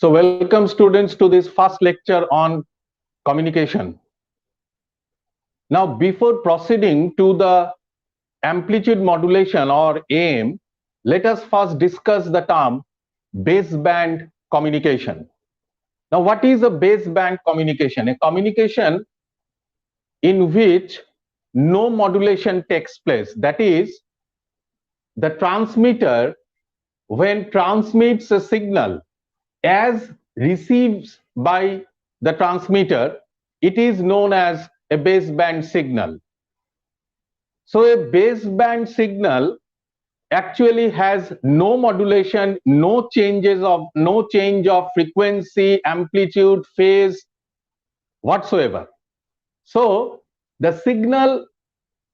So welcome students to this first lecture on communication. Now before proceeding to the amplitude modulation or AM, let us first discuss the term baseband communication. Now what is a baseband communication? A communication in which no modulation takes place. That is, the transmitter when transmits a signal as receives by the transmitter, it is known as a baseband signal. So a baseband signal actually has no modulation, no change of frequency, amplitude, phase whatsoever. So the signal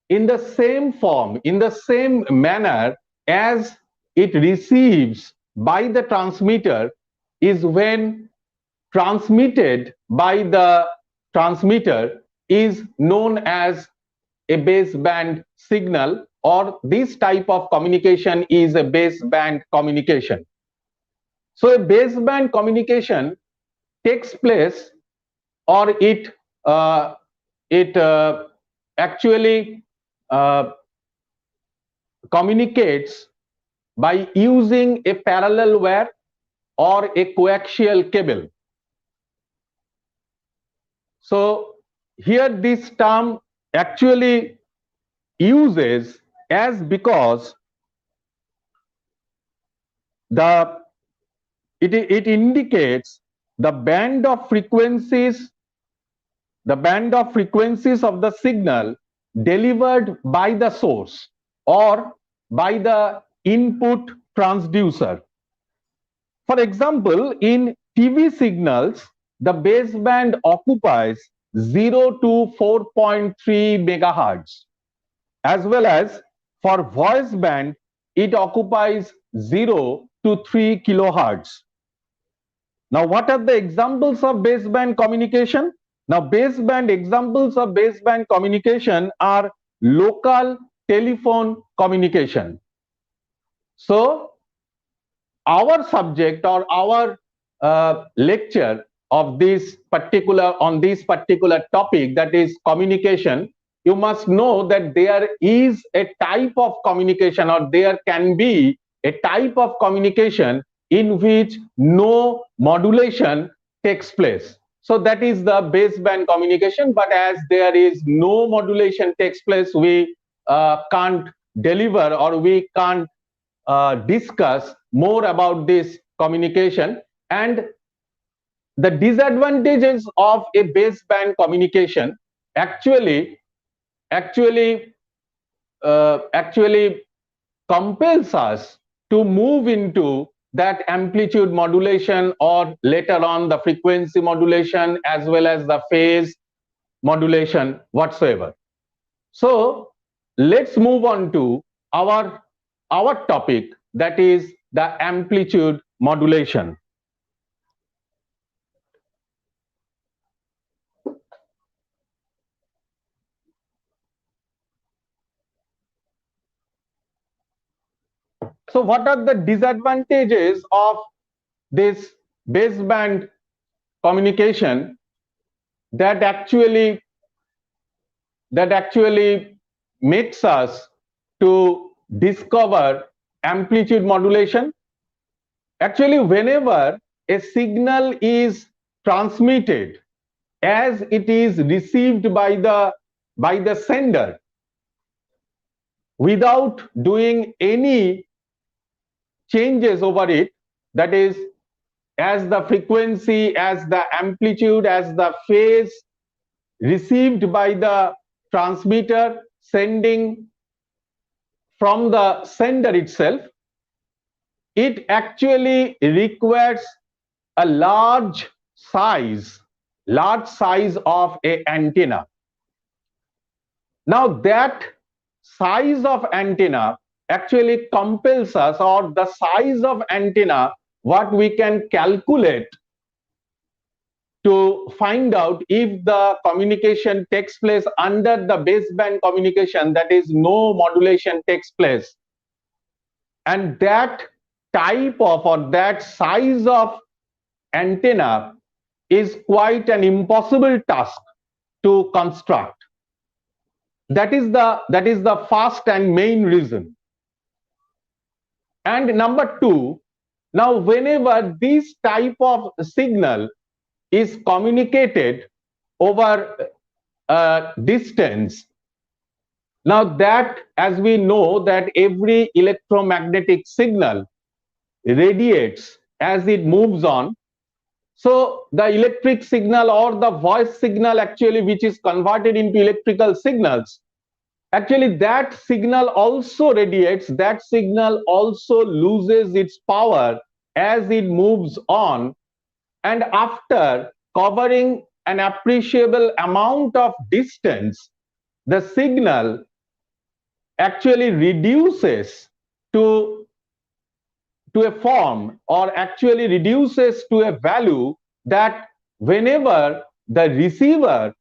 in the same form, in the same manner as it receives by the transmitter is when transmitted by the transmitter is known as a baseband signal, or this type of communication is a baseband communication. So a baseband communication takes place, or it actually communicates by using a parallel wire or a coaxial cable. So here this term actually uses as because it indicates the band of frequencies of the signal delivered by the source or by the input transducer. For example, in TV signals, the baseband occupies 0 to 4.3 megahertz, as well as for voice band, it occupies 0 to 3 kilohertz. Now, what are the examples of baseband communication? Now, examples of baseband communication are local telephone communication. So, our subject or our lecture of this particular topic, that is communication, you must know that there is a type of communication, or there can be a type of communication in which no modulation takes place. So that is the baseband communication. But as there is no modulation takes place, we can't deliver, or we can't discuss more about this communication. And the disadvantages of a baseband communication actually compels us to move into that amplitude modulation, or later on the frequency modulation, as well as the phase modulation whatsoever. So let's move on to our topic, that is the amplitude modulation. So what are the disadvantages of this baseband communication that actually makes us to discover amplitude modulation? Actually, whenever a signal is transmitted as it is received by the sender without doing any changes over it, that is, as the frequency, as the amplitude, as the phase received by the transmitter sending from the sender itself, it actually requires a large size of an antenna. Now that size of antenna actually compels us, or the size of antenna what we can calculate to find out if the communication takes place under the baseband communication, that is no modulation takes place, and that type of, or that size of antenna is quite an impossible task to construct. That is the first and main reason. And number two, now whenever this type of signal is communicated over distance, now that, as we know, that every electromagnetic signal radiates as it moves on. So the electric signal or the voice signal actually, which is converted into electrical signals, actually that signal also radiates, that signal also loses its power as it moves on, and after covering an appreciable amount of distance, the signal actually reduces to a form, or actually reduces to a value that whenever the receiver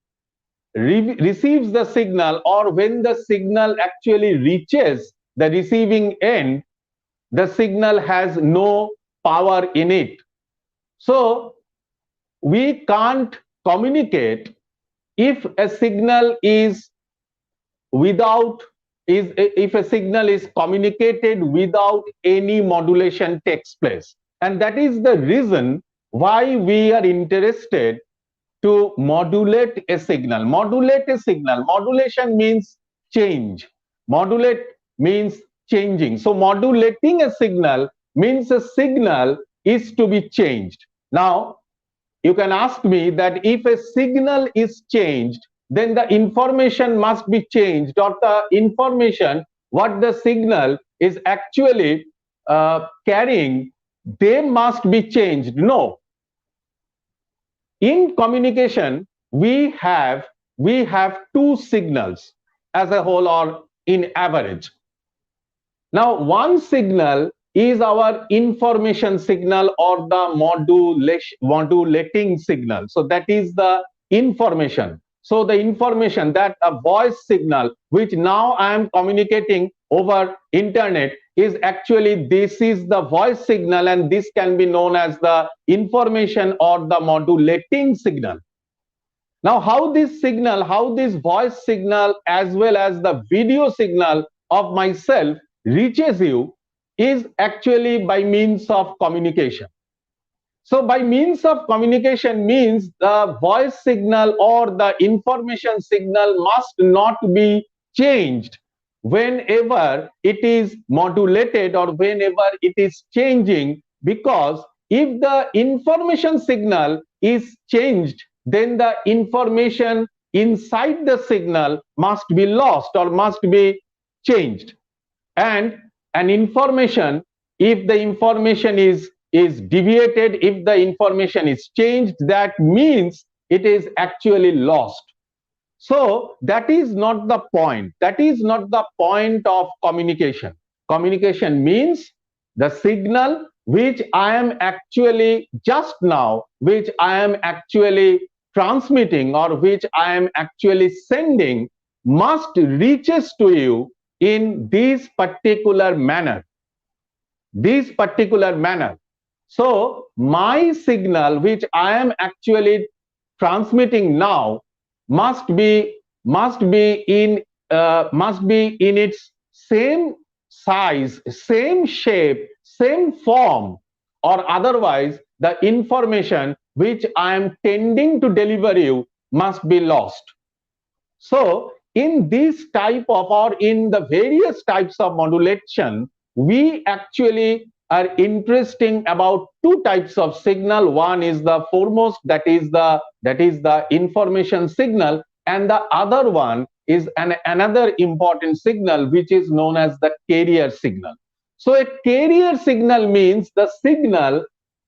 receives the signal, or when the signal actually reaches the receiving end, the signal has no power in it. So we can't communicate if a signal is if a signal is communicated without any modulation takes place. And that is the reason why we are interested to modulate a signal. Modulate a signal. Modulation means change. Modulate means changing. So modulating a signal means a signal is to be changed. Now, you can ask me that if a signal is changed, then the information must be changed, or the information what the signal is actually carrying, they must be changed. No. In communication, we have two signals as a whole, or in average. Now, one signal is our information signal, or the modulating signal. So that is the information. So the information, that a voice signal which now I am communicating over internet, is actually, this is the voice signal, and this can be known as the information or the modulating signal. Now, how this voice signal as well as the video signal of myself reaches you is actually by means of communication. So by means of communication means the voice signal or the information signal must not be changed whenever it is modulated, or whenever it is changing, because if the information signal is changed, then the information inside the signal must be lost or must be changed. And an information, if the information is deviated, if the information is changed, that means it is actually lost. So that is not the point. That is not the point of communication. Communication means the signal which I am actually just now, which I am actually transmitting, or which I am actually sending, must reaches to you in this particular manner. This particular manner. So my signal which I am actually transmitting now must be in its same size, same shape, same form, or otherwise the information which I am tending to deliver you must be lost. So in this type of, or in the various types of modulation, we actually are interesting about two types of signal. One is the foremost, that is the information signal, and the other one is another important signal which is known as the carrier signal. So a carrier signal means the signal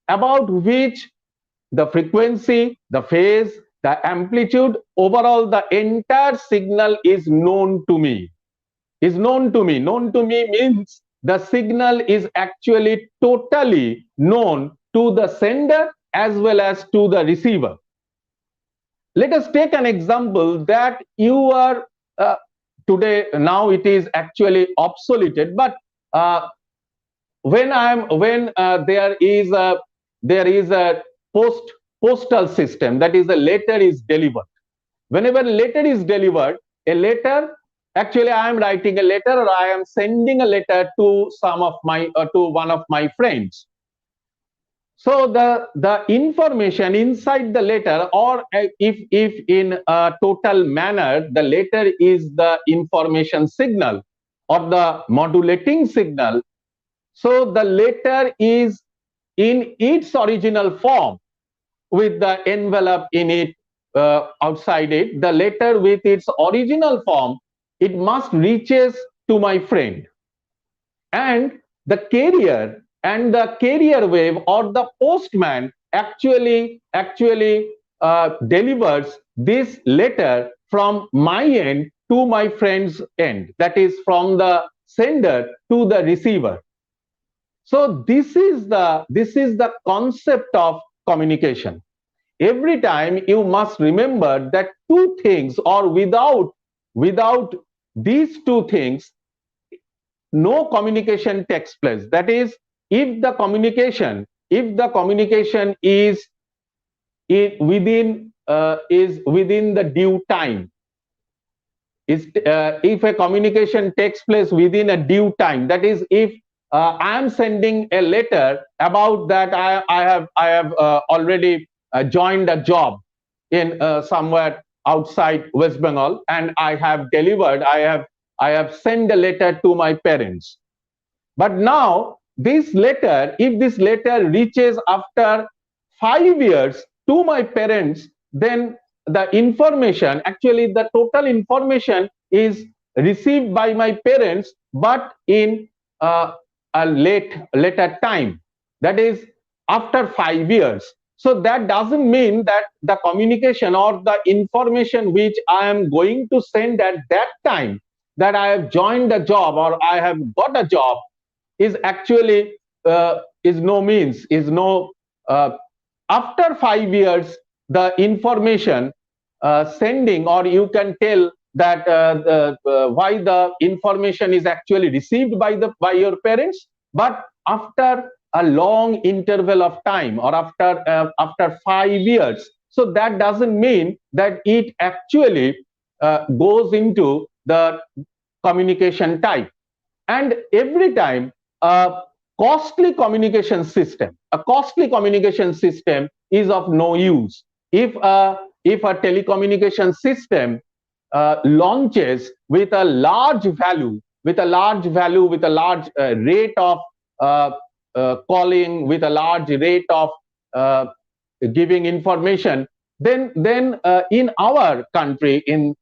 about which the frequency, the phase, the amplitude, overall the entire signal is known to me. Known to me means the signal is actually totally known to the sender as well as to the receiver. Let us take an example that you are today, now it is actually obsoleted, but when there is a postal system, that is, a letter is delivered. Whenever a letter is delivered, a letter, actually I am writing a letter or I am sending a letter to one of my friends. So the information inside the letter, or if in a total manner, the letter is the information signal or the modulating signal. So the letter is in its original form with the envelope in it, outside it, the letter with its original form, it must reaches to my friend, and the carrier wave or the postman actually delivers this letter from my end to my friend's end, that is, from the sender to the receiver. So this is the concept of communication. Every time you must remember that two things, or without these two things, no communication takes place. That is, if the communication is within the due time, if a communication takes place within a due time, that is, if I am sending a letter about that I have already joined a job in somewhere outside West Bengal, and I have sent a letter to my parents. But now this letter, if this letter reaches after 5 years to my parents, then the information, actually the total information, is received by my parents, but in a later time, that is after 5 years. So that doesn't mean that the communication or the information which I am going to send at that time, that I have joined a job or I have got a job, is actually after 5 years, the information sending, or you can tell that why the information is actually received by your parents, but after a long interval of time, or after 5 years. So that doesn't mean that it actually goes into the communication type. And every time a costly communication system is of no use. If a telecommunication system launches with a large value, with a large rate of calling, with a large rate of giving information, then in our country, in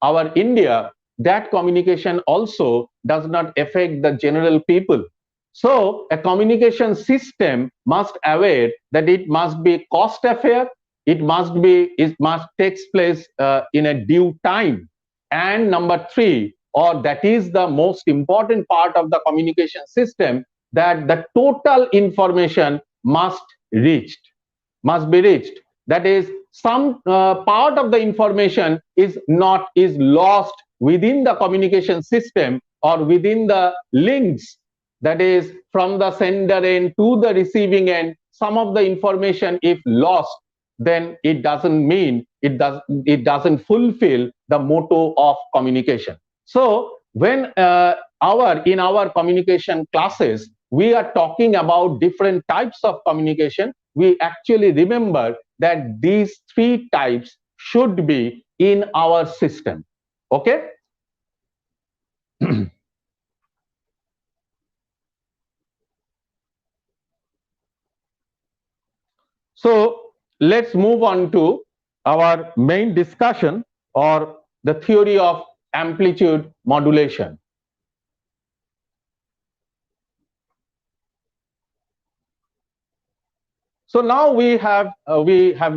our India, that communication also does not affect the general people. So a communication system must aware that it must be cost affair, it must takes place in a due time, and number 3, or that is the most important part of the communication system, that the total information must be reached. That is, some part of the information is lost within the communication system, or within the links, that is, from the sender end to the receiving end. Some of the information, if lost, then it doesn't fulfill the motto of communication. So when in our communication classes we are talking about different types of communication, we actually remember that these 3 types should be in our system. Okay. So let's move on to our main discussion, or the theory of amplitude modulation. So now we have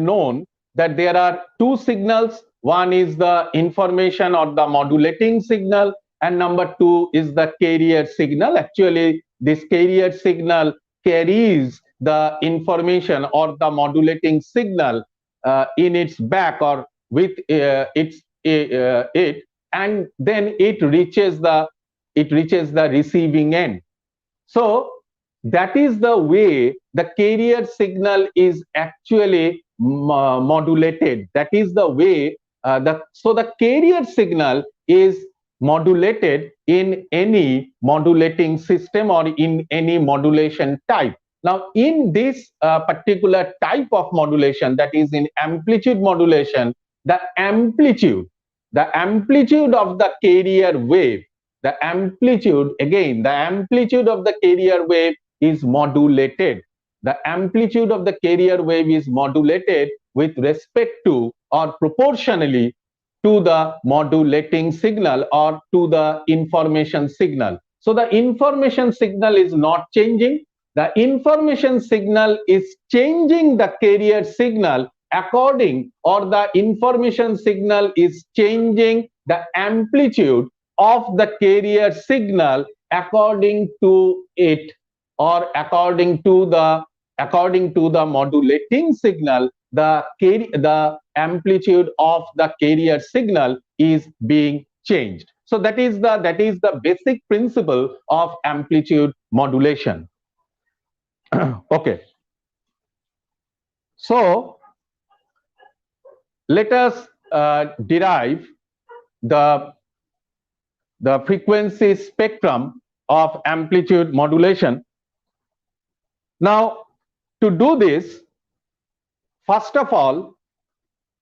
known that there are 2 signals. One is the information or the modulating signal, and number 2 is the carrier signal. Actually, this carrier signal carries the information or the modulating signal in its back, or with it, and then it reaches the receiving end. So that is the way the carrier signal is actually modulated. That is the way so the carrier signal is modulated in any modulating system or in any modulation type. Now, in this particular type of modulation, that is in amplitude modulation, the amplitude of the carrier wave, the amplitude of the carrier wave is modulated. The amplitude of the carrier wave is modulated with respect to or proportionally to the modulating signal or to the information signal. So the information signal is not changing. The information signal is changing the carrier signal according, or the information signal is changing the amplitude of the carrier signal according to it, or according to the modulating signal, the amplitude of the carrier signal is being changed. So that is the basic principle of amplitude modulation. Okay, so let us derive the frequency spectrum of amplitude modulation. Now, to do this, first of all,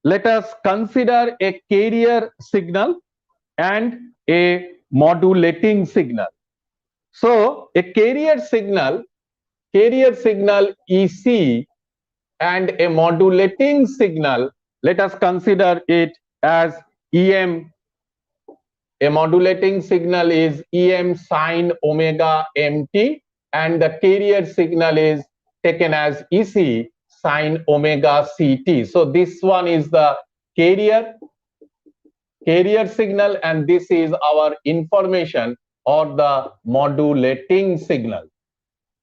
let us consider a carrier signal and a modulating signal. So, a carrier signal EC and a modulating signal, let us consider it as EM. A modulating signal is EM sine omega mt, and the carrier signal is taken as EC sine omega ct. So this one is the carrier signal, and this is our information or the modulating signal.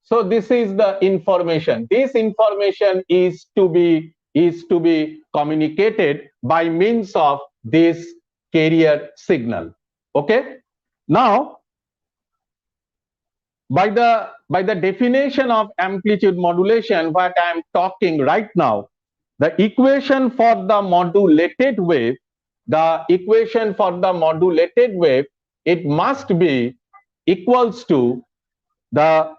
So this is the information. This information is to be communicated by means of this carrier signal. Okay. Now, by the definition of amplitude modulation, what I am talking right now, the equation for the modulated wave, it must be equals to the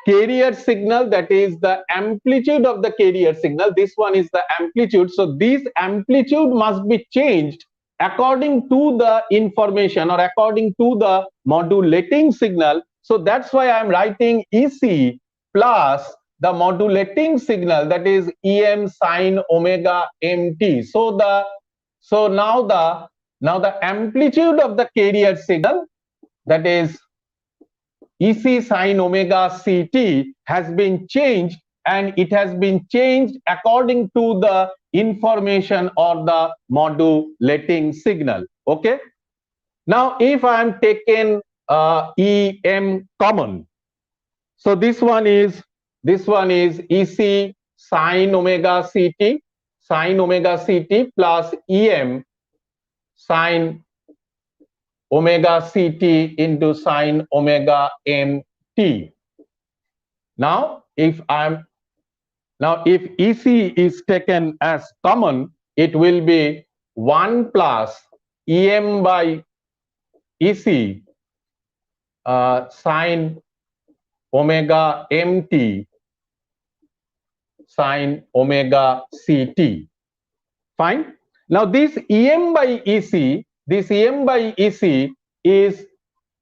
carrier signal, that is the amplitude of the carrier signal. This one is the amplitude. So this amplitude must be changed according to the information or according to the modulating signal. So that's why I am writing EC plus the modulating signal, that is EM sine omega mt. So now the amplitude of the carrier signal, that is EC sine omega ct, has been changed, and it has been changed according to the information or the modulating signal. Okay. Now, if I am taking EM common, so this one is EC sine omega ct plus EM sine omega ct into sine omega mt. Now, if EC is taken as common, it will be 1 plus EM by EC sine omega mt sine omega ct. Fine. Now this EM by EC is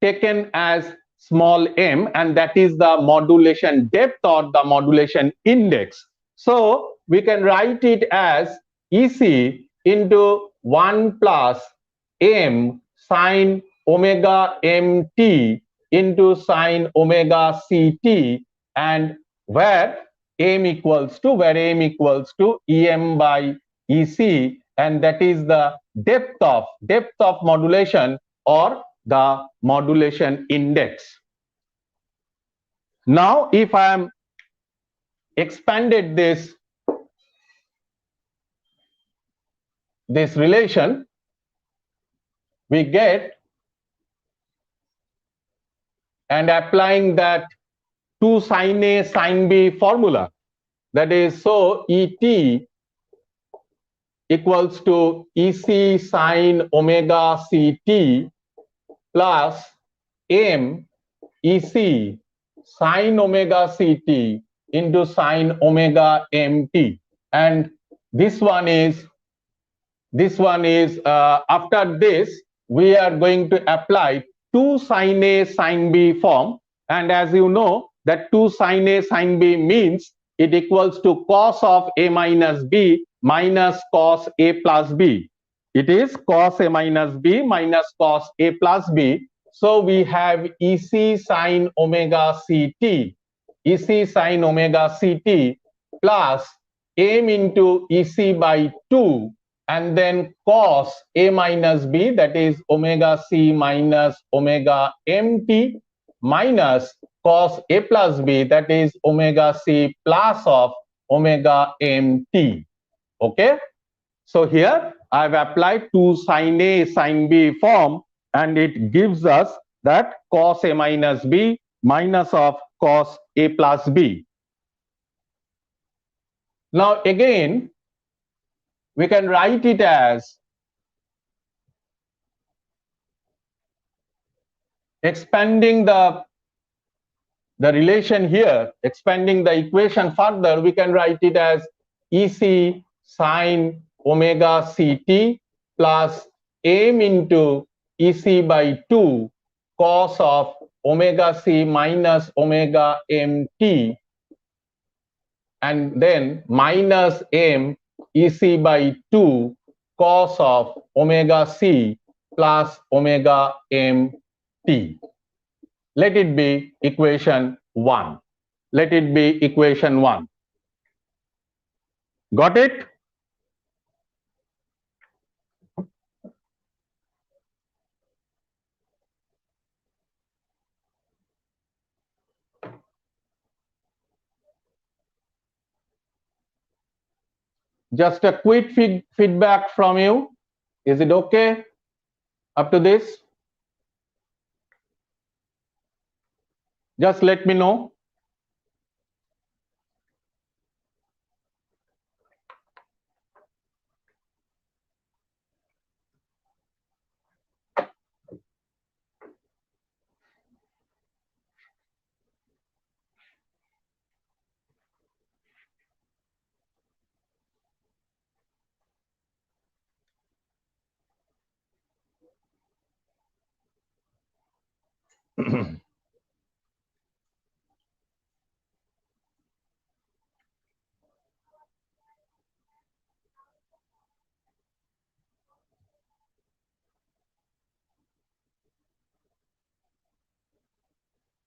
taken as small m, and that is the modulation depth or the modulation index. So we can write it as EC into 1 plus m sine omega mt into sine omega ct, and where m equals to EM by EC, and that is the depth of modulation or the modulation index. Now, if I am expanded this relation, we get, and applying that 2 sin A sin B formula. That is, so ET equals to EC sin omega CT plus M EC sin omega CT into sin omega MT. And this one is after this we are going to apply 2 sin A sin B form, and as you know that 2 sin A sin B means it equals to cos of A minus B minus cos A plus B. It is cos A minus B minus cos A plus B. So we have EC sin omega CT, EC sin omega CT plus M into EC by 2 and then cos A minus B, that is omega C minus omega MT, minus cos A plus B, that is omega C plus of omega MT. Okay, so here I have applied 2 sin A sin B form, and it gives us that cos A minus B minus of cos A plus B. Now again we can write it as expanding the relation here, expanding the equation further, we can write it as EC sin omega CT plus M into EC by 2 cos of omega C minus omega MT, and then minus M EC by 2 cos of omega C plus omega MT. Let it be equation 1. Let it be equation 1. Got it? Just a quick feedback from you. Is it okay up to this? Just let me know.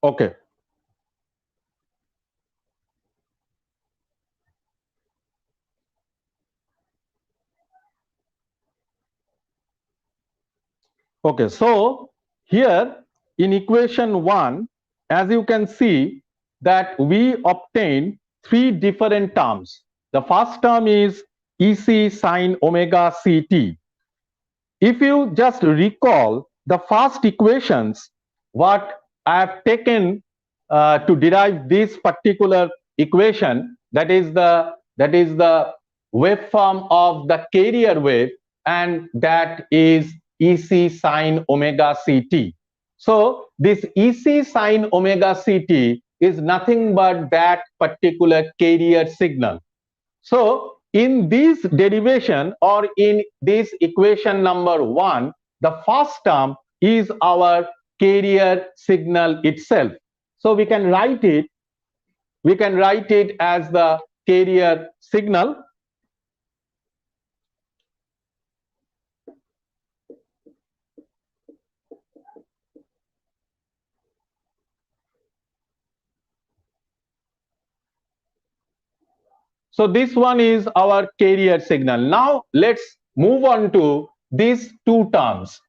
Okay. Okay, so here in equation 1, as you can see that we obtain 3 different terms. The first term is EC sin omega CT. If you just recall the first equations, what I have taken to derive this particular equation, that is the waveform of the carrier wave, and that is EC sin omega CT. So this EC sin omega CT is nothing but that particular carrier signal. So in this derivation, or in this equation number 1, the first term is our carrier signal itself. So we can write it as the carrier signal. So this one is our carrier signal. Now let's move on to these 2 terms.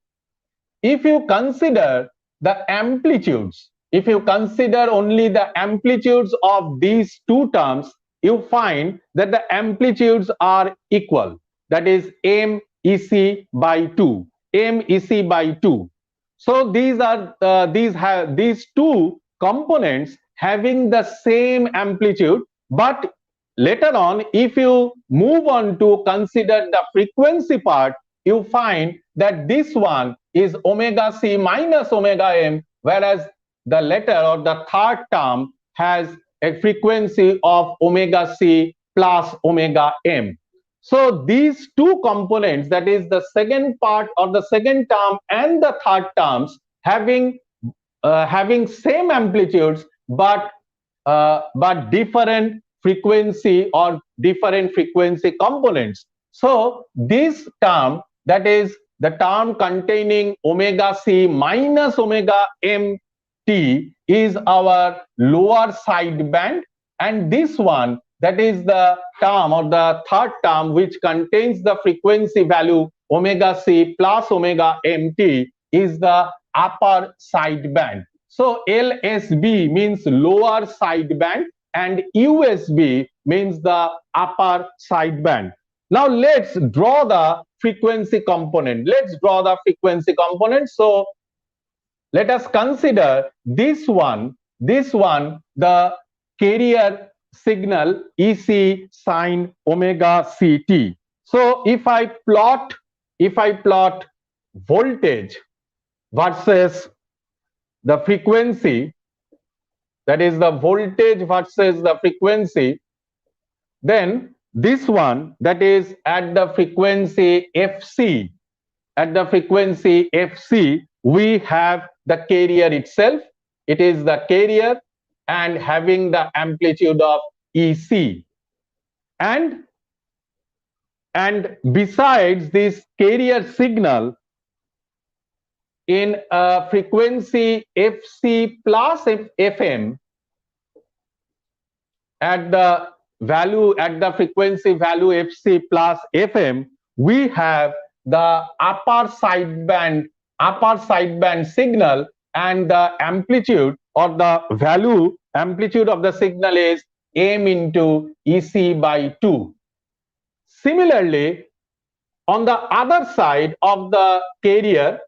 If you consider the amplitudes, if you consider only the amplitudes of these 2 terms, you find that the amplitudes are equal. That is M EC by 2. M EC by 2. So these 2 components having the same amplitude, but later on, if you move on to consider the frequency part, you find that this one is omega c minus omega m, whereas the latter or the third term has a frequency of omega c plus omega m. So these two components, that is the second part or the second term and the third terms, having same amplitudes but different frequency or different frequency components. So this term, that is the term containing omega c minus omega m t, is our lower sideband, and this one, that is the term or the third term which contains the frequency value omega c plus omega mt, is the upper sideband. So LSB means lower sideband and USB means the upper sideband. Now let's draw the frequency component. So let us consider this one, the carrier signal EC sine omega CT. So if I plot voltage versus the frequency, that is the voltage versus the frequency, then this one, that is at the frequency Fc, we have the carrier itself. It is the carrier and having the amplitude of EC, and besides this carrier signal, in a frequency Fc plus Fm, at the frequency value Fc plus Fm, we have the upper sideband signal, and the amplitude or the amplitude of the signal is m into EC by 2. Similarly, on the other side of the carrier,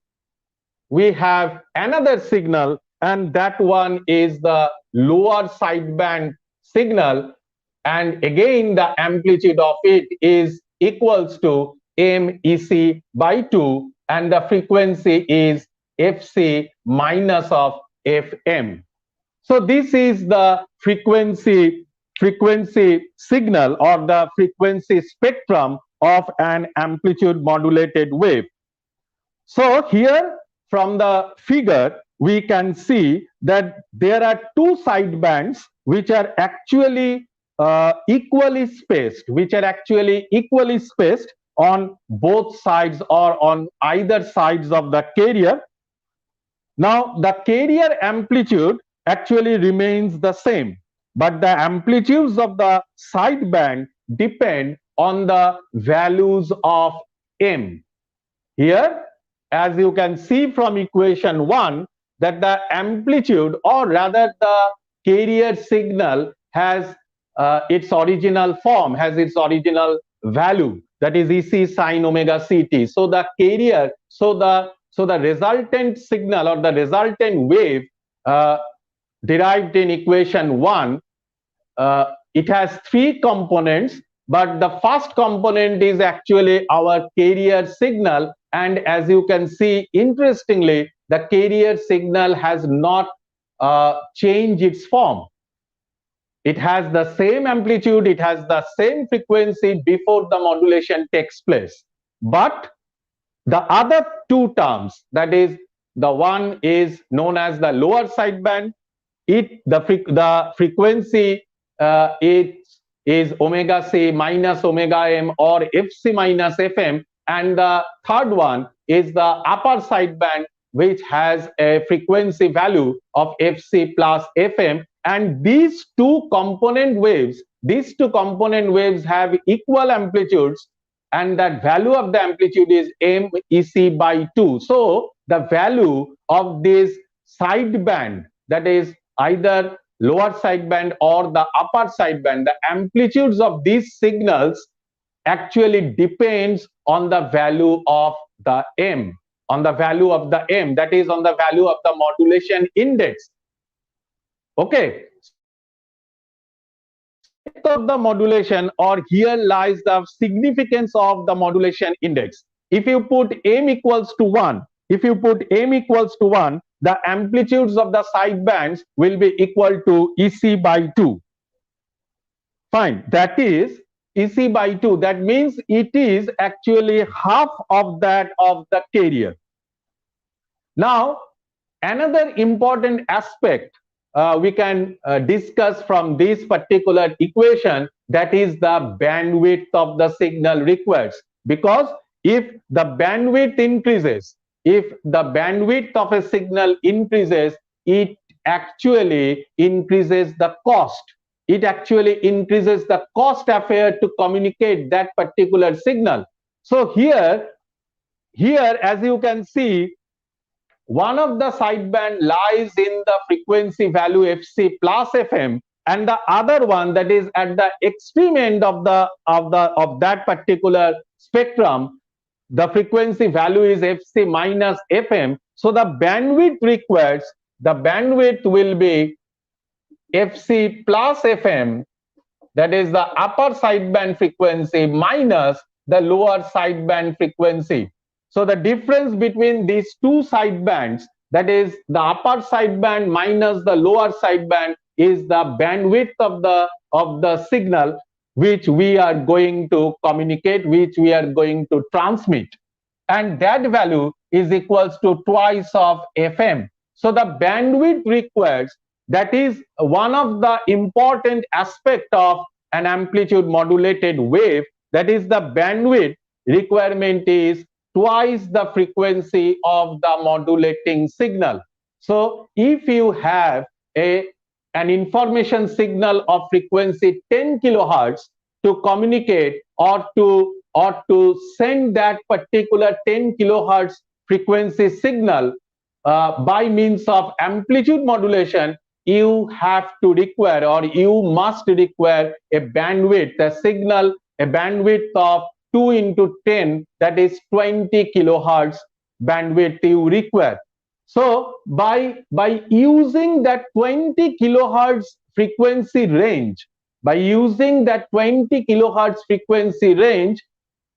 we have another signal, and that one is the lower sideband signal, and again the amplitude of it is equals to MEC by 2, and the frequency is Fc minus of Fm. So this is the frequency signal or the frequency spectrum of an amplitude modulated wave. So here from the figure, we can see that there are two sidebands which are actually equally spaced, on both sides or on either sides of the carrier. Now the carrier amplitude actually remains the same, but the amplitudes of the sideband depend on the values of m. Here, as you can see from equation 1, that the amplitude, or rather the carrier signal, has its original form, has its original value, that is EC sine omega CT. So the carrier, so the resultant signal or the resultant wave derived in equation 1, it has three components, but the first component is actually our carrier signal, and as you can see, interestingly, the carrier signal has not changed its form. It has the same amplitude, it has the same frequency before the modulation takes place. But the other two terms, that is, the one is known as the lower sideband, the frequency is omega c minus omega m or Fc minus Fm, and the third one is the upper sideband, which has a frequency value of Fc plus Fm, and these two component waves have equal amplitudes, and that value of the amplitude is MEC by 2. So the value of this sideband, that is either lower sideband or the upper sideband, the amplitudes of these signals actually depends on the value of the m, that is on the value of the modulation index. Okay, depth of the modulation, or here lies the significance of the modulation index. If you put m equals to 1, the amplitudes of the sidebands will be equal to EC by 2. Fine, that is EC by 2. That means it is actually half of that of the carrier. Now, another important aspect we can discuss from this particular equation, that is the bandwidth of the signal requires. Because if the bandwidth increases, if the bandwidth of a signal increases, it actually increases the cost. It actually increases the cost affair to communicate that particular signal. So here as you can see, one of the sideband lies in the frequency value Fc plus Fm, and the other one, that is at the extreme end of that particular spectrum, the frequency value is Fc minus Fm. So the bandwidth will be Fc plus Fm, that is the upper sideband frequency minus the lower sideband frequency. So the difference between these two sidebands, that is the upper sideband minus the lower sideband, is the bandwidth of the signal which we are going to communicate, which we are going to transmit, and that value is equals to twice of Fm. So the bandwidth required, that is one of the important aspect of an amplitude modulated wave, that is the bandwidth requirement is twice the frequency of the modulating signal. So if you have an information signal of frequency 10 kilohertz to communicate or to send that particular 10 kilohertz frequency signal by means of amplitude modulation, you have to require, or you must require, a bandwidth, a bandwidth of 2 into 10, that is 20 kilohertz bandwidth you require. So by using that 20 kilohertz frequency range,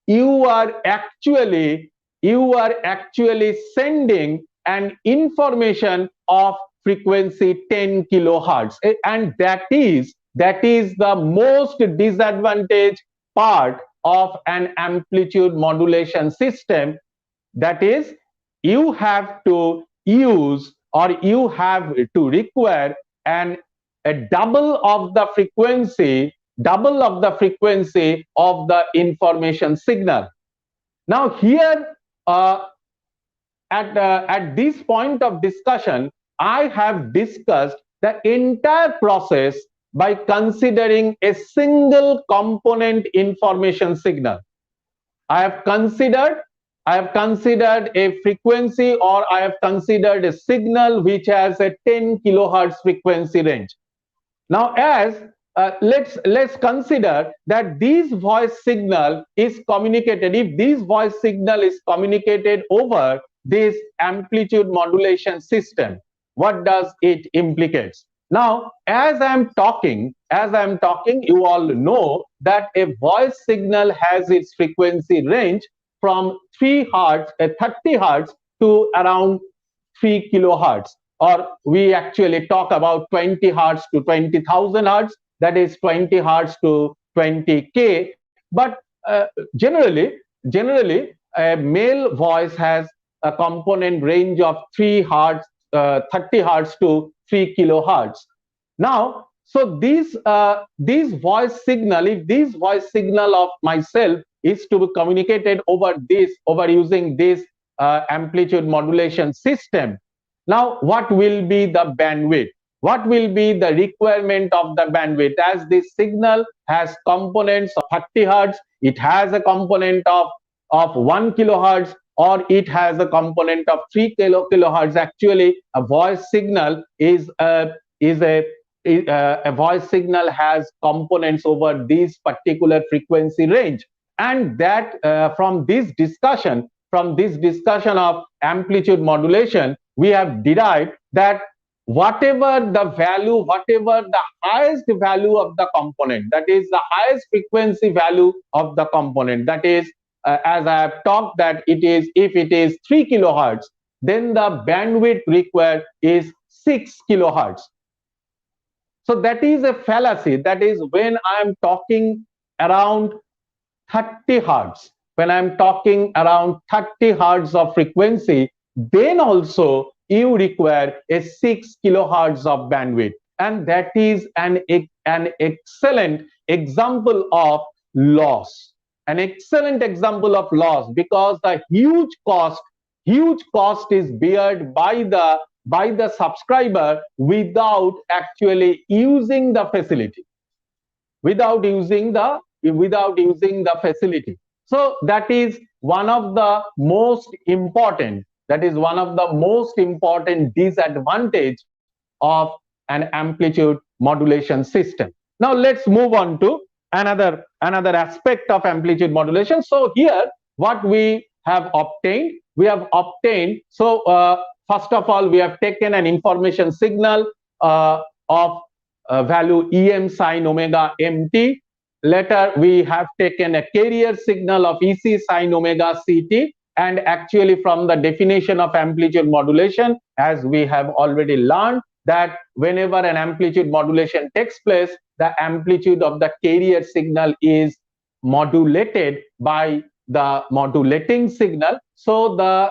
you are actually sending an information of frequency 10 kilohertz, and that is the most disadvantaged part of an amplitude modulation system. That is, you have to use, or you have to require a double of the frequency of the information signal. Now here at this point of discussion, I have discussed the entire process by considering a single component information signal. I have considered a frequency, or I have considered a signal which has a 10 kilohertz frequency range. Now, let's consider that this voice signal is communicated. If this voice signal is communicated over this amplitude modulation system, what does it implicates? Now, as I'm talking, you all know that a voice signal has its frequency range from 30 hertz to around 3 kilohertz, or we actually talk about 20 hertz to 20,000 hertz, that is 20 hertz to 20k. But generally, a male voice has a component range of 30 hertz to 3 kilohertz. Now, so this voice signal, if this voice signal of myself is to be communicated over using this amplitude modulation system, now what will be the bandwidth? What will be the requirement of the bandwidth? As this signal has components of 30 hertz, it has a component of 1 kilohertz, or it has a component of 3 kilohertz. Actually, a voice signal a voice signal has components over this particular frequency range, and that from this discussion of amplitude modulation, we have derived that whatever the highest value of the component, that is the highest frequency value of the component, that is as I have talked, that it is, if it is 3 kilohertz, then the bandwidth required is 6 kilohertz. So that is a fallacy. That is when I am talking around 30 hertz, when I'm talking around 30 hertz of frequency, then also you require a 6 kilohertz of bandwidth. And that is an excellent example of loss. An excellent example of loss, because the huge cost is beared by the subscriber without actually using the facility, without using the facility. So that is one of the most important, disadvantage of an amplitude modulation system. Now let's move on to another aspect of amplitude modulation. So here what we have obtained, so first of all, we have taken an information signal of value em sine omega mt. Later we have taken a carrier signal of ec sine omega ct, and actually from the definition of amplitude modulation, as we have already learned, that whenever an amplitude modulation takes place, the amplitude of the carrier signal is modulated by the modulating signal. So the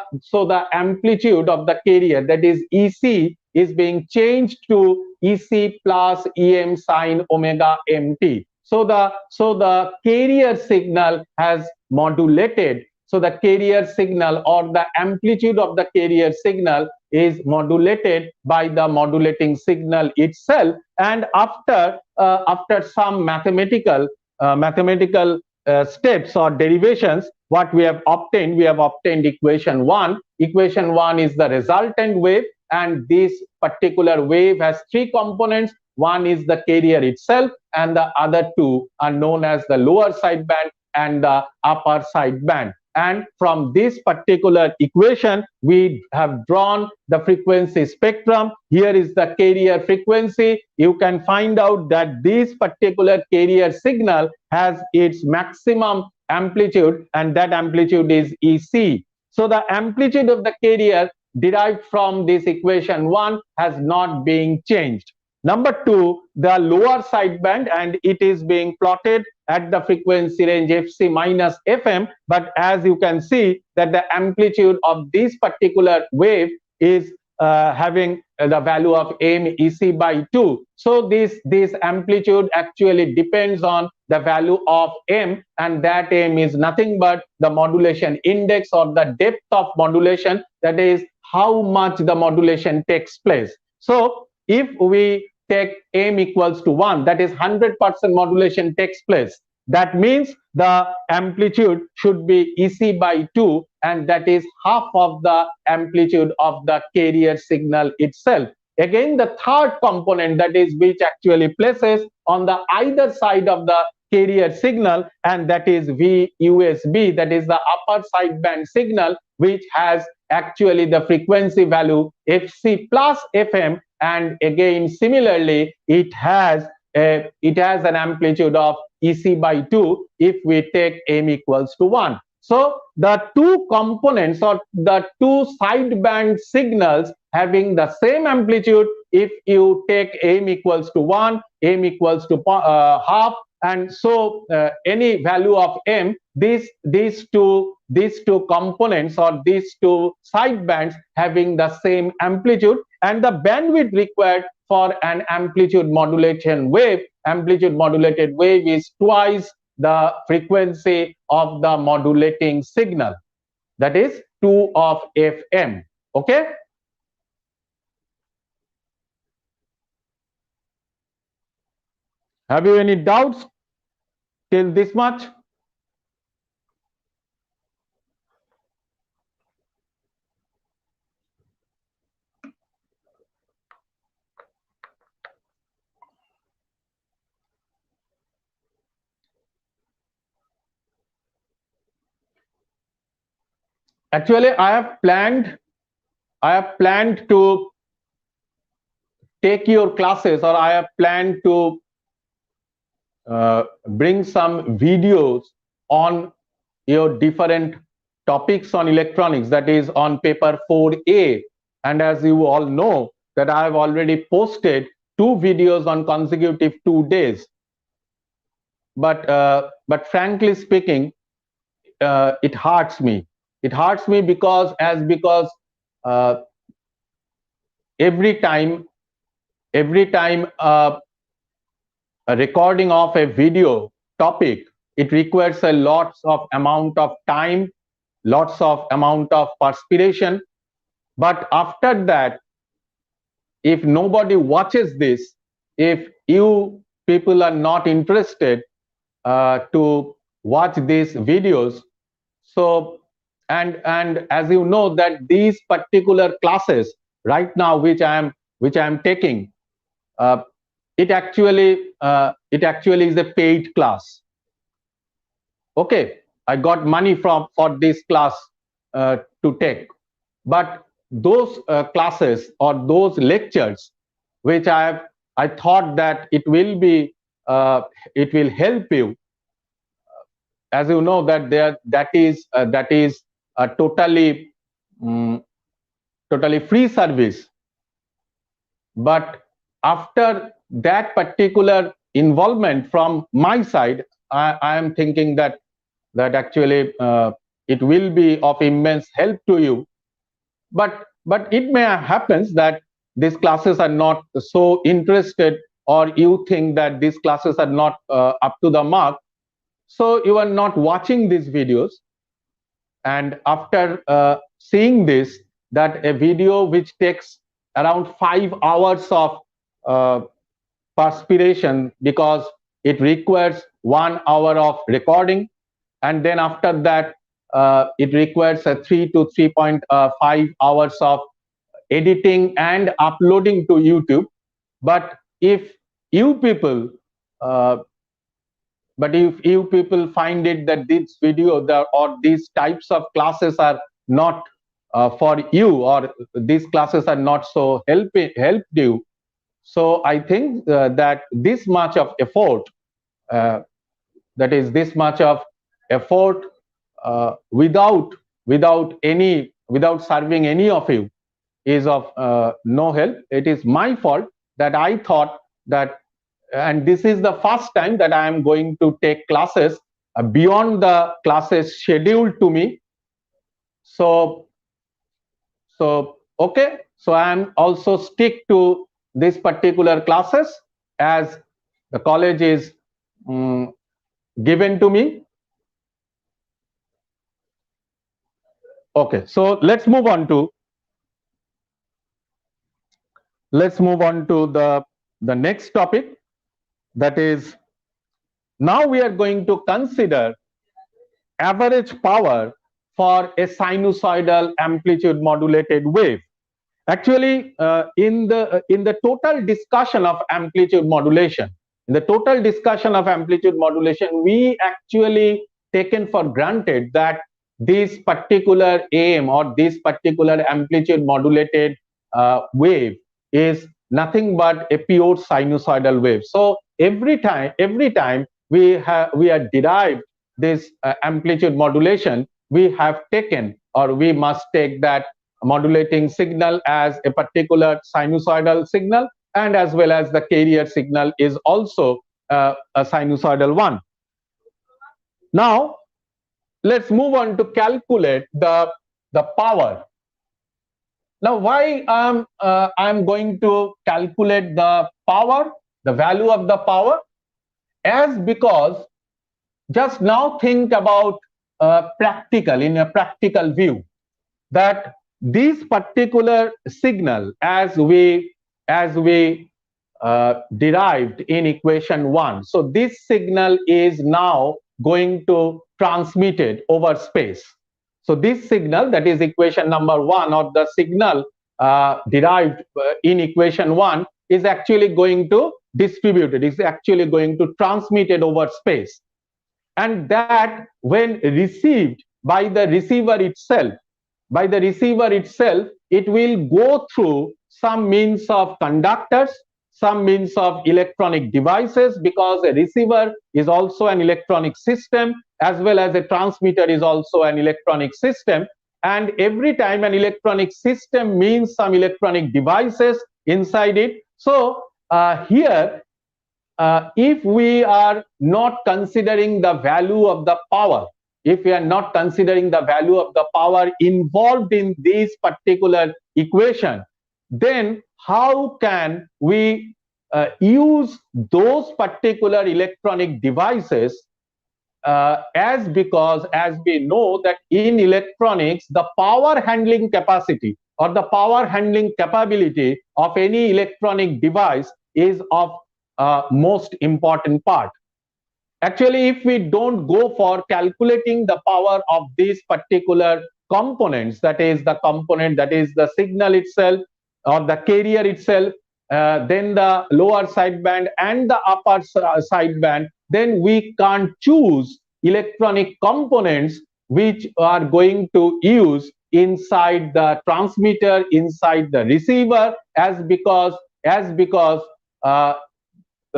amplitude of the carrier, that is ec, is being changed to ec plus em sine omega mt. So the carrier signal has modulated. So the carrier signal, or the amplitude of the carrier signal, is modulated by the modulating signal itself. And after some mathematical steps or derivations, what we have obtained, equation 1. Equation 1 is the resultant wave, and this particular wave has 3 components. One is the carrier itself, and the other 2 are known as the lower sideband and the upper sideband. And from this particular equation, we have drawn the frequency spectrum. Here is the carrier frequency. You can find out that this particular carrier signal has its maximum amplitude, and that amplitude is EC. So the amplitude of the carrier derived from this equation 1 has not been changed. Number 2, the lower sideband, and it is being plotted at the frequency range Fc minus Fm, but as you can see that the amplitude of this particular wave is having the value of m ec by 2. So this amplitude actually depends on the value of m, and that m is nothing but the modulation index, or the depth of modulation, that is how much the modulation takes place. So if we take m equals to 1, that is 100% modulation takes place. That means the amplitude should be EC by 2, and that is half of the amplitude of the carrier signal itself. Again, the third component, that is which actually places on the either side of the carrier signal, and that is VUSB, that is the upper sideband signal, which has actually the frequency value Fc plus Fm, and again similarly it has an amplitude of EC by 2 if we take m equals to 1. So the two components, or the two sideband signals, having the same amplitude, if you take m equals to 1, m equals to half, and so any value of m, these two components, or these two sidebands, having the same amplitude, and the bandwidth required for an amplitude modulated wave is twice the frequency of the modulating signal, that is 2 of Fm. Okay. Have you any doubts till this much? Actually, I have planned to take your classes, or I have planned to bring some videos on your different topics on electronics, that is on paper 4A. And as you all know, that I have already posted 2 videos on consecutive 2 days. But frankly speaking, it hurts me. It hurts me because every time a recording of a video topic, it requires a lots of amount of time, lots of amount of perspiration. But after that, if nobody watches this, if you people are not interested to watch these videos, so and as you know that these particular classes right now which I am taking, it actually is a paid class. Okay, I got money for this class to take, but those classes or those lectures which I thought that it will help you. As you know that that is a totally free service. But after that particular involvement from my side, I am thinking that actually it will be of immense help to you. But it may happen that these classes are not so interested, or you think that these classes are not up to the mark, so you are not watching these videos. And after seeing this, that a video which takes around 5 hours of perspiration, because it requires 1 hour of recording, and then after that it requires 3 to 3.5 hours of editing and uploading to YouTube. But if you people find it that this video or these types of classes are not for you, or these classes are not so helped you, so I think that this much of effort, without serving any of you, is of no help. It is my fault that I thought that, and this is the first time that I am going to take classes beyond the classes scheduled to me. So okay, so I am also stick to this particular classes as the college is given to me. Okay, so let's move on to the next topic. That is, now we are going to consider average power for a sinusoidal amplitude modulated wave. Actually, in the total discussion of amplitude modulation, we actually taken for granted that this particular AM or this particular amplitude modulated wave is nothing but a pure sinusoidal wave. So every time we are derived this amplitude modulation, we have taken, or we must take that modulating signal as a particular sinusoidal signal, and as well as the carrier signal is also a sinusoidal one. Now let's move on to calculate the power. Now, why I'm going to calculate the power, the value of the power, as because just now think about in a practical view, that this particular signal as we derived in equation 1, so this signal is now going to transmitted over space. So this signal, that is equation number 1, or the signal derived in equation 1, is actually going to distribute it, is actually going to transmit it over space. And that when received by the receiver itself, it will go through some means of conductors, some means of electronic devices, because a receiver is also an electronic system as well as a transmitter is also an electronic system. And every time an electronic system means some electronic devices inside it. So here, if we are not considering the value of the power, if we are not considering the value of the power involved in this particular equation, then how can we use those particular electronic devices, because as we know that in electronics, the power handling capacity or the power handling capability of any electronic device is of most important part. Actually, if we don't go for calculating the power of these particular components, that is the component that is the signal itself or the carrier itself, then the lower sideband and the upper sideband, then we can't choose electronic components which are going to use inside the transmitter, inside the receiver, as because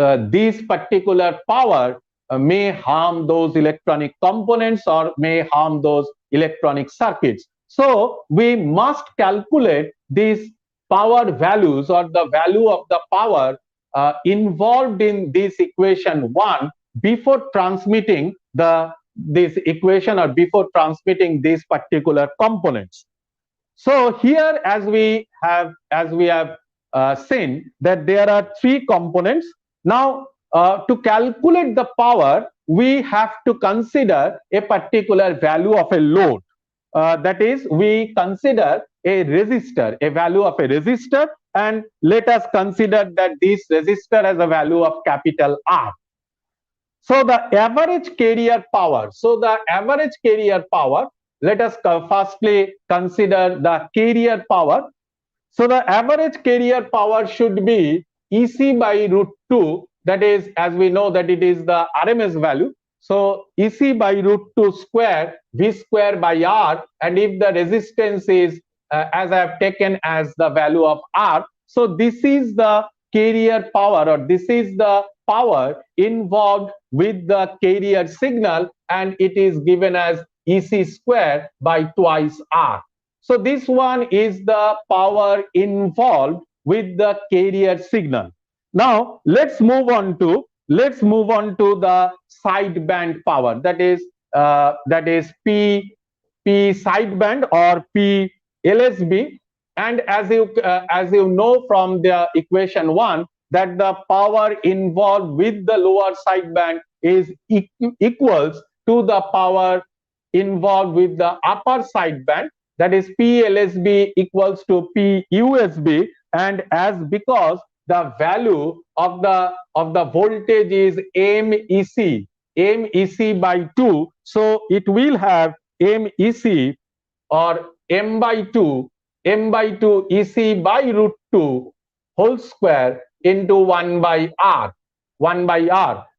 this particular power may harm those electronic components or may harm those electronic circuits. So we must calculate these power values or the value of the power involved in this equation 1 before transmitting this equation or before transmitting these particular components. So here, as we have seen that there are 3 components. Now, to calculate the power, we have to consider a particular value of a load. That is, we consider a resistor, a value of a resistor, and let us consider that this resistor has a value of capital R. So the average carrier power. So the average carrier power, let us firstly consider the carrier power. So the average carrier power should be EC by root 2. That is, as we know that it is the RMS value. So EC by root 2 square, V square by R. And if the resistance is, as I have taken as the value of R, so this is the carrier power, or this is the power involved with the carrier signal, and it is given as EC square by twice R. So this one is the power involved with the carrier signal. Now let's move on to the sideband power, that is P sideband or P LSB. And as you know from the equation 1, that the power involved with the lower sideband is equals to the power involved with the upper sideband, that is P LSB equals to P USB. And as because the value of the voltage is MEC by 2, so it will have MEC or M by 2 EC by root 2 whole square into 1 by R.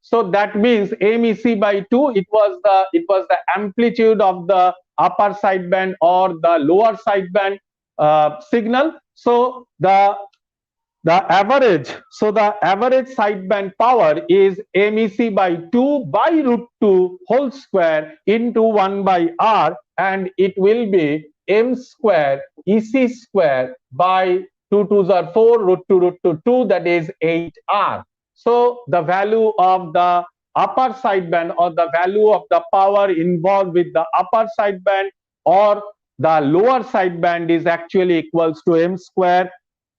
So that means MEC by 2, it was the amplitude of the upper sideband or the lower sideband signal. So the average sideband power is MEC by 2 by root 2 whole square into 1 by R, and it will be M square EC square by 2 2s are 4 root 2, that is 8R. So the value of the upper sideband or the value of the power involved with the upper sideband or the lower sideband is actually equals to M square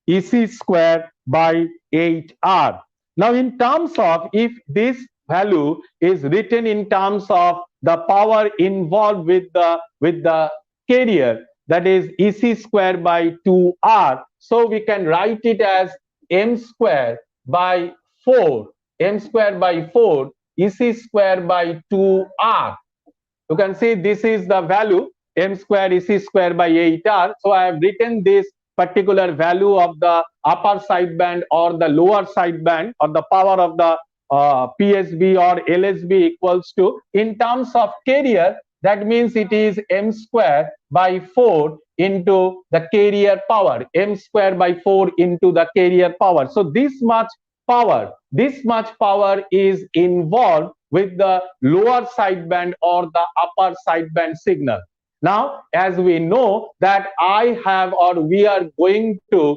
EC square by 8R. Now in terms of, if this value is written in terms of the power involved with the carrier, that is EC square by 2R, so we can write it as M square by 4 EC square by 2R. You can see this is the value M square EC square by 8R. So I have written this particular value of the upper sideband or the lower sideband or the power of the PSB or LSB equals to, in terms of carrier, that means it is m square by 4 into the carrier power, m square by 4 into the carrier power. So this much power is involved with the lower sideband or the upper sideband signal. Now, as we know that I have, or we are going to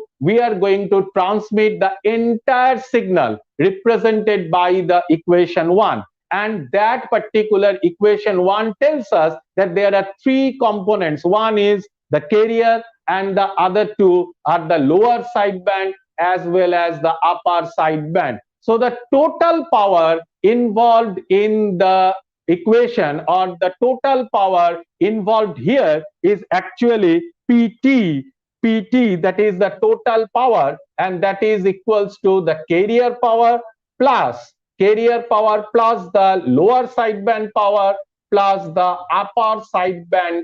transmit the entire signal represented by the equation 1. And that particular equation 1 tells us that there are three components. One is the carrier, and the other two are the lower sideband as well as the upper sideband. So the total power involved in the equation, or the total power involved here, is actually PT, that is the total power, and that is equals to the carrier power plus the lower sideband power plus the upper sideband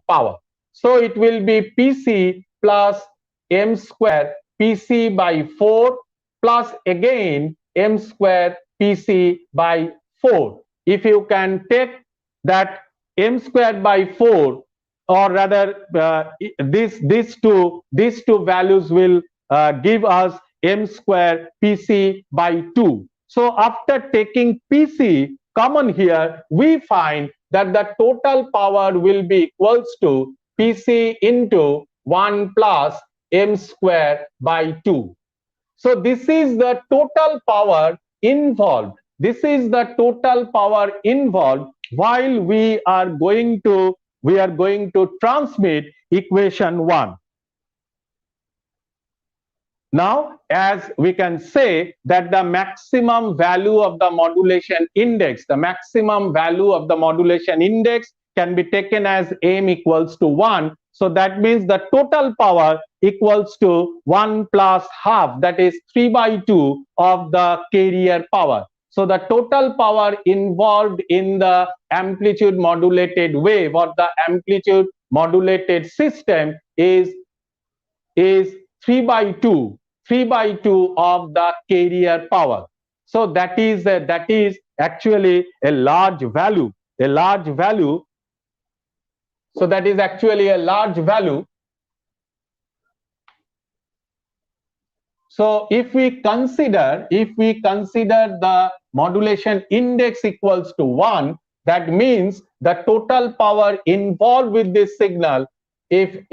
power. So it will be PC plus m square PC by 4 plus again m square PC by 4. If you can take that m square by 4, or rather these two values will give us m square PC by 2. So after taking PC common here, we find that the total power will be equals to PC into 1 plus m square by 2. So this is the total power involved. While we are going to transmit equation 1. Now, as we can say that the maximum value of the modulation index, can be taken as m equals to 1. So that means the total power equals to 1 plus half, that is 3 by 2 of the carrier power. So the total power involved in the amplitude modulated wave or the amplitude modulated system is 3 by 2 of the carrier power. So that is actually a large value. So that is actually a large value. So if we consider the modulation index equals to 1, that means the total power involved with this signal, if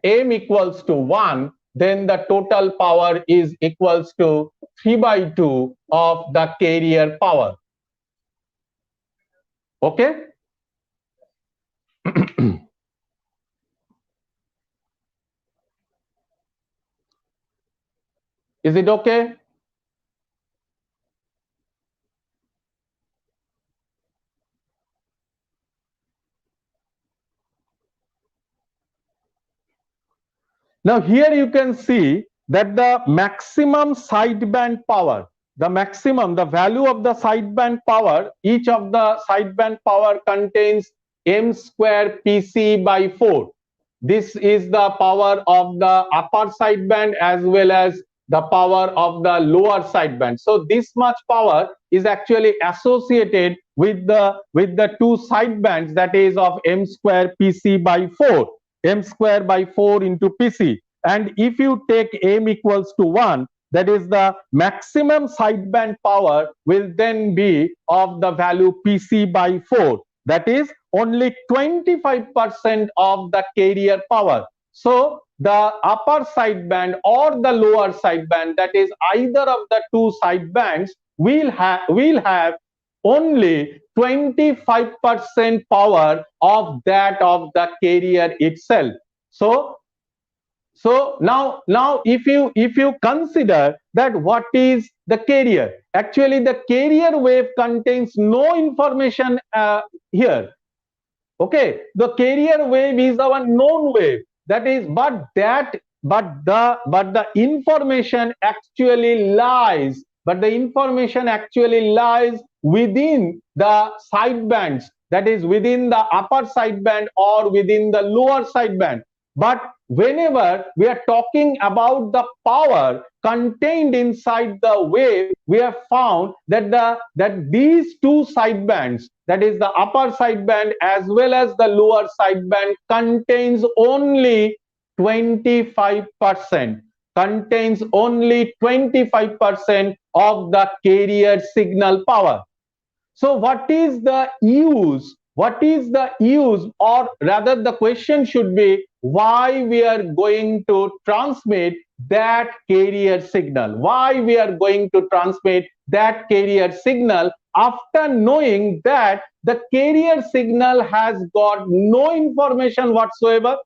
m equals to 1, then the total power is equals to 3 by 2 of the carrier power. Okay? Is it okay? Now here you can see that the maximum sideband power, the value of the sideband power, each of the sideband power contains m square PC by 4. This is the power of the upper sideband as well as the power of the lower sideband. So this much power is actually associated with the two sidebands, that is of m square PC by 4. M square by 4 into PC. And if you take m equals to 1, that is the maximum sideband power will then be of the value PC by 4. That is only 25% of the carrier power. So the upper sideband or the lower sideband, that is either of the two sidebands, will have only 25% power of that of the carrier itself. So now if you consider that what is the carrier, actually the carrier wave contains no information here. Okay, the carrier wave is our known wave, that is, but the information actually lies within the sidebands, that is within the upper sideband or within the lower sideband. But whenever we are talking about the power contained inside the wave, we have found that these two sidebands, that is the upper sideband as well as the lower sideband, contains only 25%, contains only 25% of the carrier signal power. So what is the use? What is the use, or rather the question should be, why we are going to transmit that carrier signal? Why we are going to transmit that carrier signal after knowing that the carrier signal has got no information whatsoever,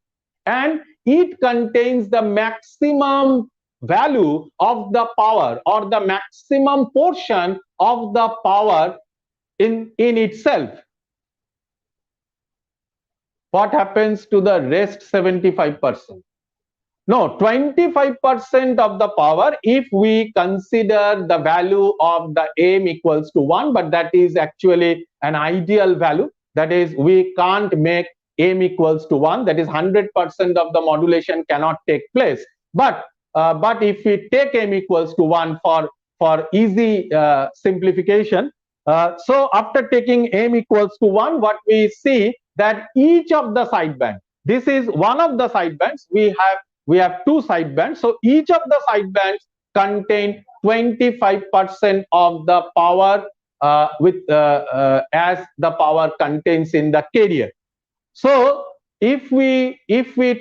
and it contains the maximum value of the power, or the maximum portion of the power in itself. What happens to the rest 75%? No, 25% of the power if we consider the value of the m equals to 1, but that is actually an ideal value. That is, we can't make m equals to 1. That is 100% of the modulation cannot take place. But if we take m equals to 1 for easy simplification, so after taking m equals to 1, what we see that each of the sideband, this is one of the sidebands, we have two sidebands, so each of the sidebands contain 25% of the power as the power contains in the carrier. So if we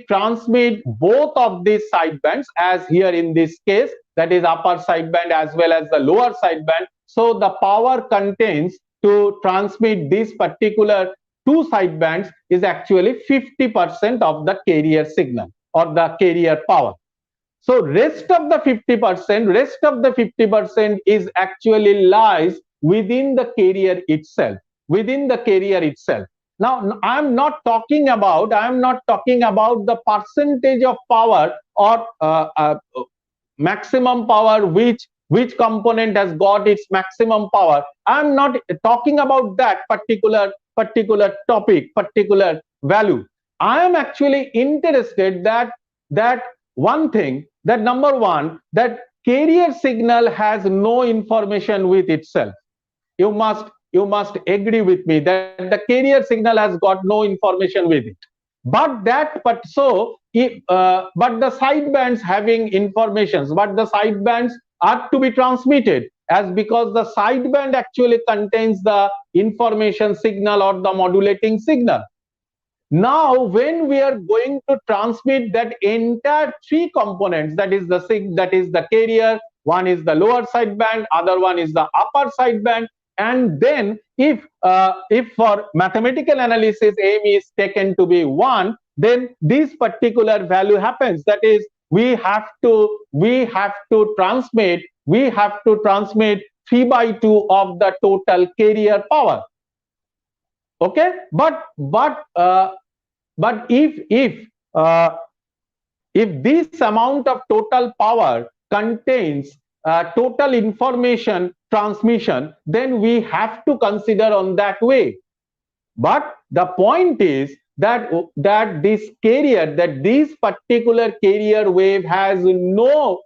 transmit both of these sidebands, as here in this case, that is upper sideband as well as the lower sideband, so the power contains to transmit these particular two sidebands is actually 50% of the carrier signal or the carrier power. So rest of the 50% is actually lies within the carrier itself, within the carrier itself. Now I am not talking about the percentage of power or maximum power, which component has got its maximum power. I am not talking about that particular topic, particular value. I am actually interested that one thing, that number one, that carrier signal has no information with itself. You must agree with me that the carrier signal has got no information with it. But the sidebands having informations, but the sidebands are to be transmitted, as because the sideband actually contains the information signal or the modulating signal. Now when we are going to transmit that entire three components, that is the carrier, one is the lower sideband, other one is the upper sideband, and then if for mathematical analysis m is taken to be 1, then this particular value happens. That is, we have to transmit 3/2 of the total carrier power. Okay, but if this amount of total power contains total information transmission, then we have to consider on that way. But the point is that this particular carrier wave has no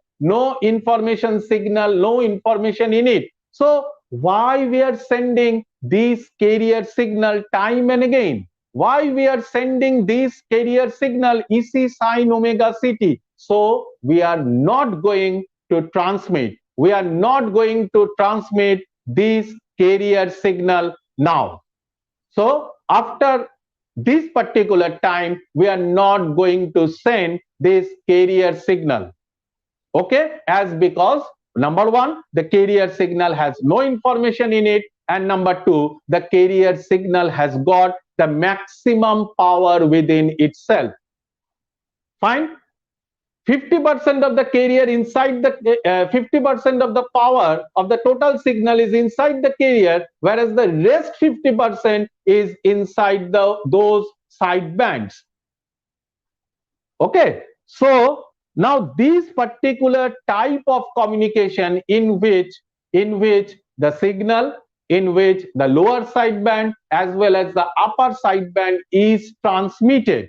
information signal, no information in it. So why we are sending this carrier signal time and again? Why we are sending this carrier signal EC sin omega ct? So we are not going to transmit. We are not going to transmit this carrier signal now. So after this particular time, we are not going to send this carrier signal. Okay, as because number one, the carrier signal has no information in it, and number two, the carrier signal has got the maximum power within itself. Fine. 50% of the carrier inside the 50% of the power of the total signal is inside the carrier, whereas the rest 50% is inside those side bands. Okay, so now this particular type of communication in which the signal, in which the lower sideband as well as the upper sideband is transmitted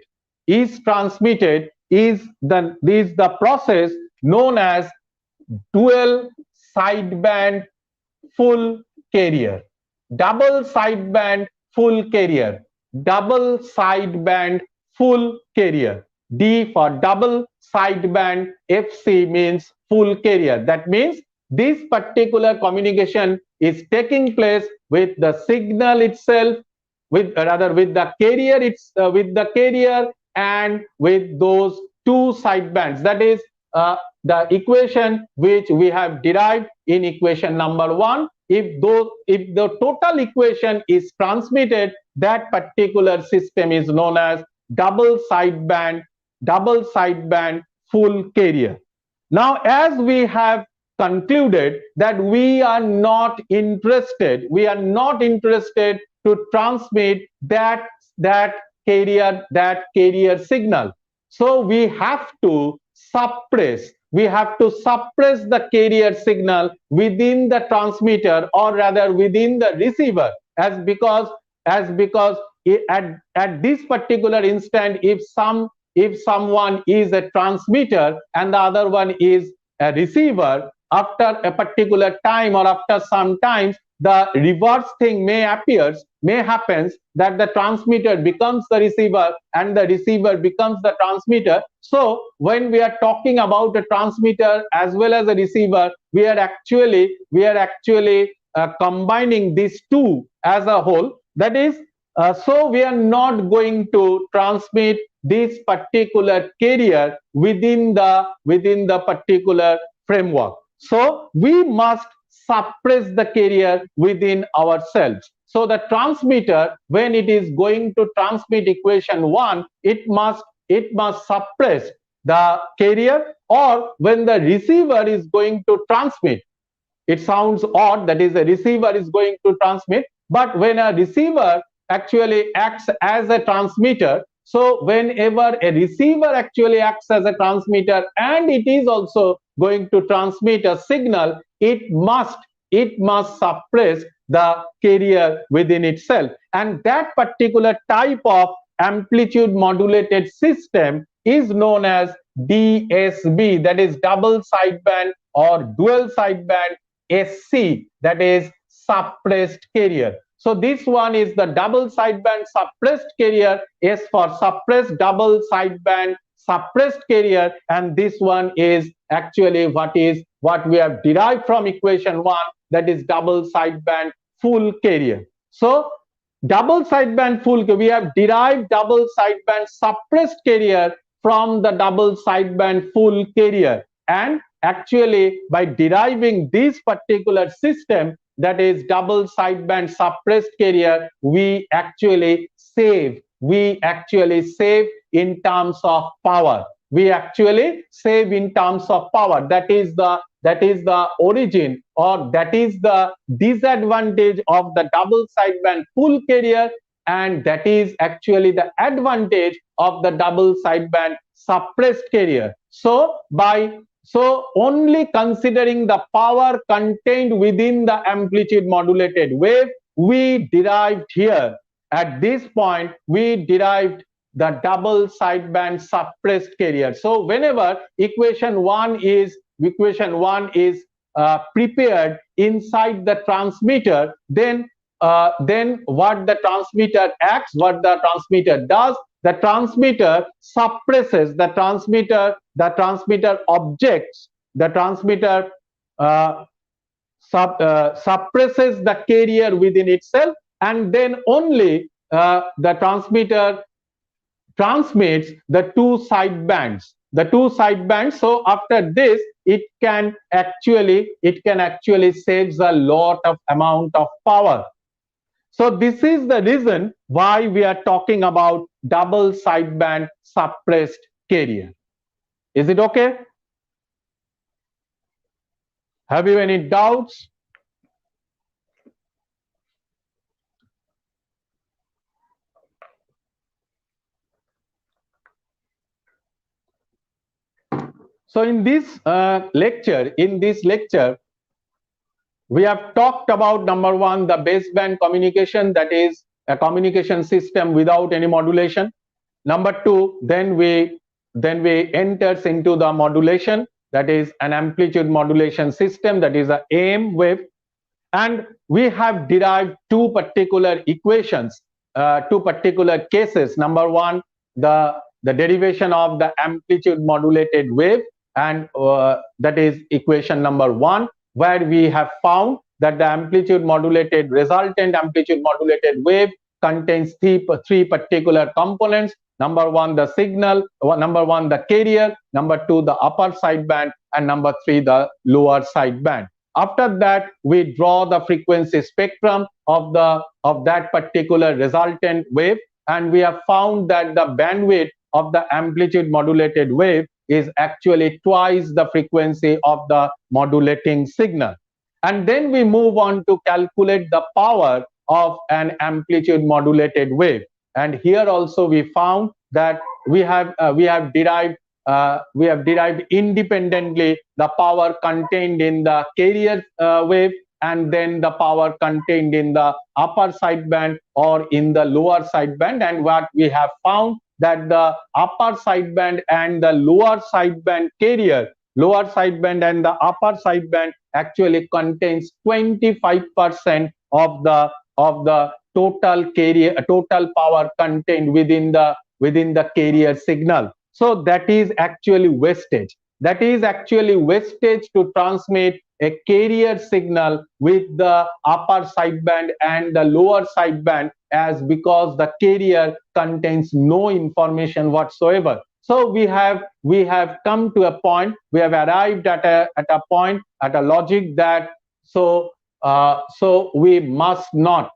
is the process known as dual sideband full carrier, double sideband full carrier, double sideband full carrier. D for double sideband Fc means full carrier. That means this particular communication is taking place with the signal itself, with the carrier, with the carrier and with those two sidebands. That is the equation which we have derived in equation number 1. If the total equation is transmitted, that particular system is known as double sideband full carrier. Now, as we have concluded that we are not interested to transmit that carrier signal. So we have to suppress the carrier signal within the transmitter, or rather within the receiver, because at this particular instant, if someone is a transmitter and the other one is a receiver, after a particular time or after some times, the reverse thing may happens, that the transmitter becomes the receiver and the receiver becomes the transmitter. So when we are talking about a transmitter as well as a receiver, we are actually combining these two as a whole. That is, so we are not going to transmit this particular carrier within the particular framework. So we must suppress the carrier within ourselves. So the transmitter, when it is going to transmit equation 1, it must suppress the carrier, or when the receiver is going to transmit. It sounds odd, that is, the receiver is going to transmit, but when a receiver actually acts as a transmitter, so whenever a receiver actually acts as a transmitter and it is also going to transmit a signal, it must suppress the carrier within itself. And that particular type of amplitude modulated system is known as DSB, that is double sideband or dual sideband SC, that is suppressed carrier. So this one is the double sideband suppressed carrier, S for suppressed double sideband suppressed carrier, and this one is actually what we have derived from equation 1, that is double sideband full carrier. So double sideband full, we have derived double sideband suppressed carrier from the double sideband full carrier, and actually by deriving this particular system, that is double sideband suppressed carrier, we actually save in terms of power. That is the origin, or that is the disadvantage of the double sideband full carrier, and that is actually the advantage of the double sideband suppressed carrier. So only considering the power contained within the amplitude modulated wave, we derived here. At this point, we derived the double sideband suppressed carrier. So whenever equation 1 is prepared inside the transmitter, then what the transmitter does, the transmitter suppresses suppresses the carrier within itself, and then only the transmitter transmits the two sidebands. So after this, it can actually saves a lot of amount of power. So this is the reason why we are talking about double sideband suppressed carrier. Is it okay? Have you any doubts? So in this lecture, we have talked about number 1, the baseband communication, that is a communication system without any modulation. Number 2, then we then we enters into the modulation, that is an amplitude modulation system, that is a AM wave. And we have derived two particular equations, two particular cases. Number one, the derivation of the amplitude modulated wave, and that is equation number one, where we have found that the amplitude modulated resultant amplitude modulated wave contains three particular components. Number one, the signal, number one, the carrier, number two, the upper sideband, and number three, the lower sideband. After that, we draw the frequency spectrum of that particular resultant wave, and we have found that the bandwidth of the amplitude modulated wave is actually twice the frequency of the modulating signal. And then we move on to calculate the power of an amplitude modulated wave. And here also we found that we have derived independently the power contained in the carrier wave, and then the power contained in the upper sideband or in the lower sideband. And what we have found that the upper sideband and the lower sideband carrier, lower sideband and the upper sideband actually contains 25% of the total carrier, total power contained within the carrier signal. So that is actually wastage. That is actually wastage to transmit a carrier signal with the upper sideband and the lower sideband, as because the carrier contains no information whatsoever. So we have come to a point, we have arrived at a point, at a logic that so we must not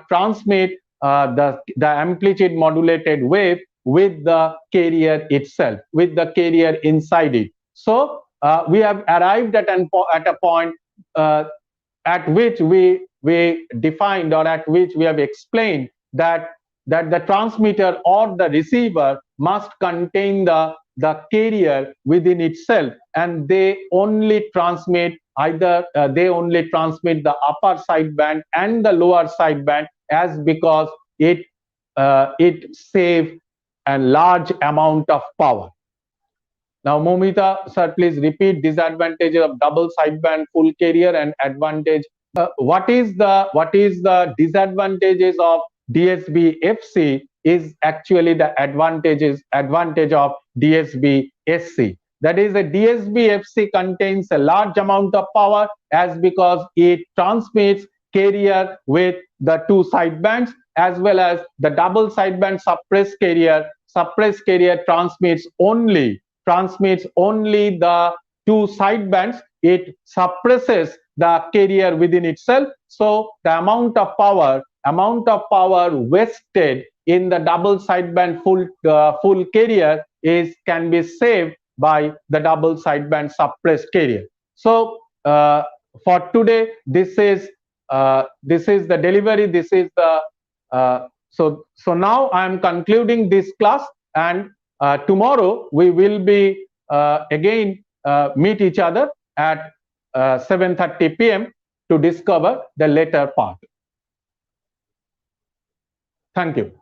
transmit the amplitude modulated wave with the carrier itself, with the carrier inside it. So we have arrived at a point at which we defined, or at which we have explained that the transmitter or the receiver must contain the carrier within itself, and they only transmit the upper sideband and the lower sideband, as because it saves a large amount of power. Now, Momita, sir, please repeat disadvantages of double sideband full carrier and advantage. What is the disadvantages of Dsb Fc is actually the advantage of Dsb Sc. That is, a Dsb Fc contains a large amount of power, as because it transmits carrier with the two sidebands, as well as the double sideband suppressed carrier. Suppressed carrier transmits only the two sidebands. It suppresses the carrier within itself. So the amount of power wasted in the double sideband full carrier can be saved by the double sideband suppressed carrier. So for today, this is the delivery. This is the so now I am concluding this class, and tomorrow we will be again meet each other at 7:30 p.m. to discover the later part. Thank you.